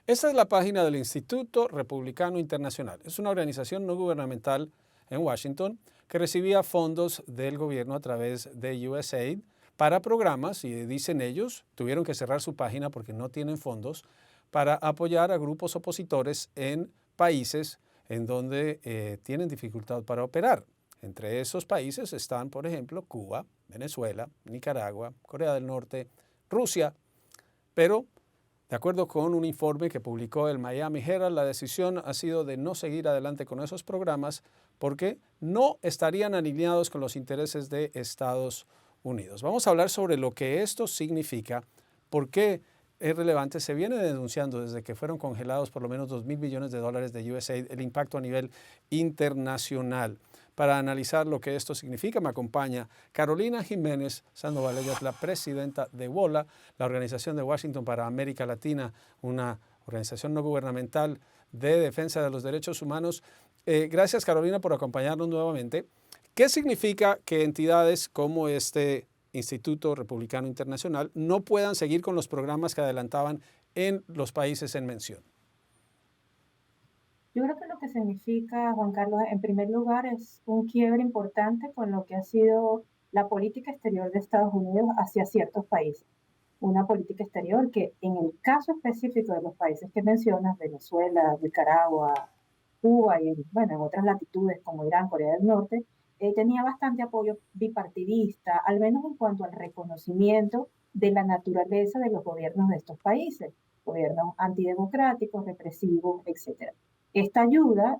Esta es la página del Instituto Republicano Internacional. Es una organización no gubernamental en Washington que recibía fondos del gobierno a través de USAID para programas y dicen ellos, tuvieron que cerrar su página porque no tienen fondos para apoyar a grupos opositores en países en donde tienen dificultad para operar. Entre esos países están, por ejemplo, Cuba, Venezuela, Nicaragua, Corea del Norte, Rusia, pero de acuerdo con un informe que publicó el Miami Herald, la decisión ha sido de no seguir adelante con esos programas porque no estarían alineados con los intereses de Estados Unidos. Vamos a hablar sobre lo que esto significa, por qué es relevante. Se viene denunciando desde que fueron congelados por lo menos $2.000 millones de USAID el impacto a nivel internacional. Para analizar lo que esto significa, me acompaña Carolina Jiménez Sandoval. Ella es la presidenta de WOLA, la Organización de Washington para América Latina, una organización no gubernamental de defensa de los derechos humanos. Gracias, Carolina, por acompañarnos nuevamente. ¿Qué significa que entidades como este Instituto Republicano Internacional no puedan seguir con los programas que adelantaban en los países en mención? Yo creo que lo que significa, Juan Carlos, en primer lugar, es un quiebre importante con lo que ha sido la política exterior de Estados Unidos hacia ciertos países. Una política exterior que, en el caso específico de los países que mencionas, Venezuela, Nicaragua, Cuba y bueno, en otras latitudes como Irán, Corea del Norte, tenía bastante apoyo bipartidista, al menos en cuanto al reconocimiento de la naturaleza de los gobiernos de estos países, gobiernos antidemocráticos, represivos, etcétera. Esta ayuda,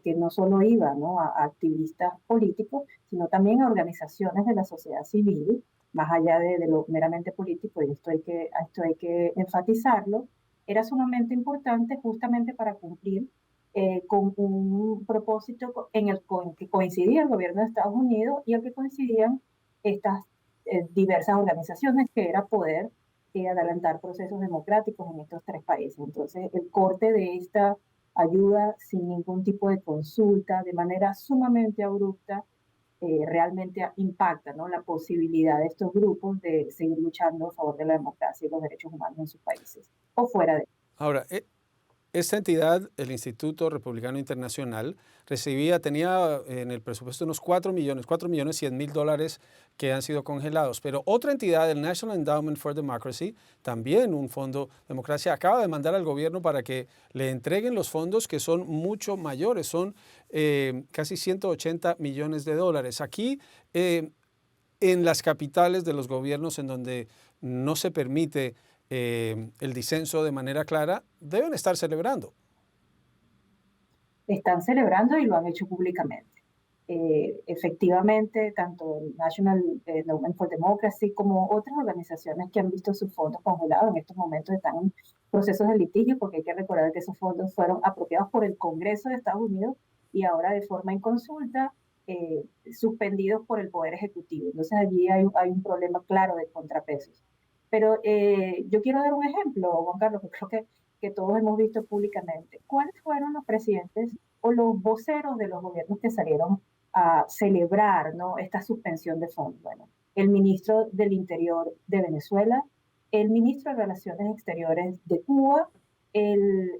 que no solo iba, ¿no?, a activistas políticos, sino también a organizaciones de la sociedad civil, más allá de lo meramente político, y esto hay que enfatizarlo, era sumamente importante justamente para cumplir con un propósito en el que coincidía el gobierno de Estados Unidos y el que coincidían estas diversas organizaciones, que era poder adelantar procesos democráticos en estos tres países. Entonces, el corte de esta ayuda sin ningún tipo de consulta, de manera sumamente abrupta, realmente impacta, ¿no?, la posibilidad de estos grupos de seguir luchando a favor de la democracia y los derechos humanos en sus países o fuera de. Ahora, esta entidad, el Instituto Republicano Internacional, tenía en el presupuesto unos 4.100.000 dólares que han sido congelados. Pero otra entidad, el National Endowment for Democracy, también un fondo de democracia, acaba de mandar al gobierno para que le entreguen los fondos que son mucho mayores, son casi 180 millones de dólares. Aquí, en las capitales de los gobiernos en donde no se permite el disenso de manera clara, deben estar celebrando. Están celebrando y lo han hecho públicamente. Efectivamente, tanto el National Endowment for Democracy como otras organizaciones que han visto sus fondos congelados en estos momentos están en procesos de litigio, porque hay que recordar que esos fondos fueron apropiados por el Congreso de Estados Unidos y ahora de forma inconsulta suspendidos por el Poder Ejecutivo. Entonces allí hay un problema claro de contrapesos. Pero yo quiero dar un ejemplo, Juan Carlos, que creo que todos hemos visto públicamente. ¿Cuáles fueron los presidentes o los voceros de los gobiernos que salieron a celebrar, ¿no?, esta suspensión de fondos? Bueno, el ministro del Interior de Venezuela, el ministro de Relaciones Exteriores de Cuba, el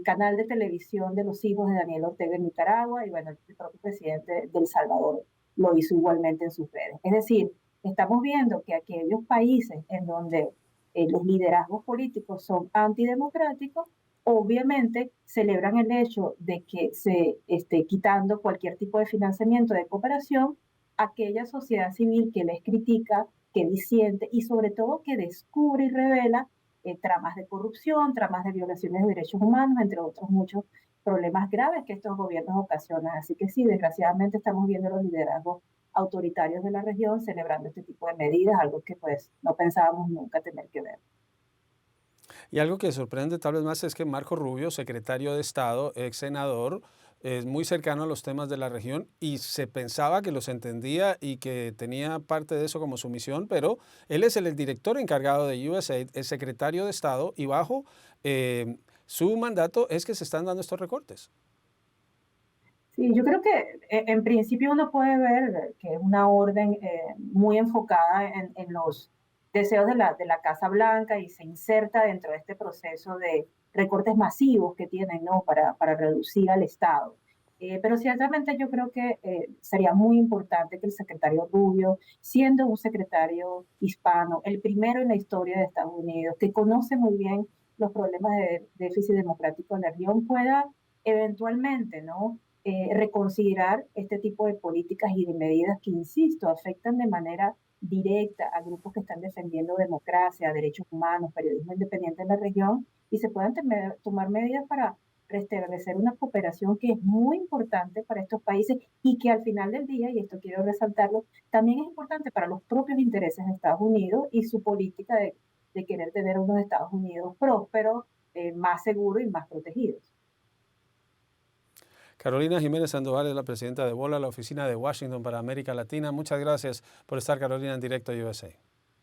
canal de televisión de los hijos de Daniel Ortega en Nicaragua y bueno, el propio presidente de El Salvador lo hizo igualmente en sus redes. Es decir, estamos viendo que aquellos países en donde los liderazgos políticos son antidemocráticos, obviamente celebran el hecho de que se esté quitando cualquier tipo de financiamiento de cooperación a aquella sociedad civil que les critica, que disiente y sobre todo que descubre y revela tramas de corrupción, tramas de violaciones de derechos humanos, entre otros muchos problemas graves que estos gobiernos ocasionan. Así que sí, desgraciadamente estamos viendo los liderazgos autoritarios de la región celebrando este tipo de medidas, algo que pues no pensábamos nunca tener que ver. Y algo que sorprende tal vez más es que Marco Rubio, secretario de Estado, ex senador, es muy cercano a los temas de la región y se pensaba que los entendía y que tenía parte de eso como su misión, pero él es el director encargado de USAID, el secretario de Estado, y bajo su mandato es que se están dando estos recortes. Sí, yo creo que en principio uno puede ver que es una orden muy enfocada en los deseos de la Casa Blanca y se inserta dentro de este proceso de recortes masivos que tienen, ¿no? Para reducir al Estado. Pero ciertamente yo creo que sería muy importante que el secretario Rubio, siendo un secretario hispano, el primero en la historia de Estados Unidos, que conoce muy bien los problemas de déficit democrático en la región, pueda eventualmente, ¿no? Reconsiderar este tipo de políticas y de medidas que, insisto, afectan de manera directa a grupos que están defendiendo democracia, derechos humanos, periodismo independiente en la región, y se puedan tomar medidas para restablecer una cooperación que es muy importante para estos países y que al final del día, y esto quiero resaltarlo, también es importante para los propios intereses de Estados Unidos y su política de querer tener unos Estados Unidos prósperos, más seguros y más protegidos. Carolina Jiménez Sandoval es la presidenta de VOLA, la oficina de Washington para América Latina. Muchas gracias por estar, Carolina, en directo a USA.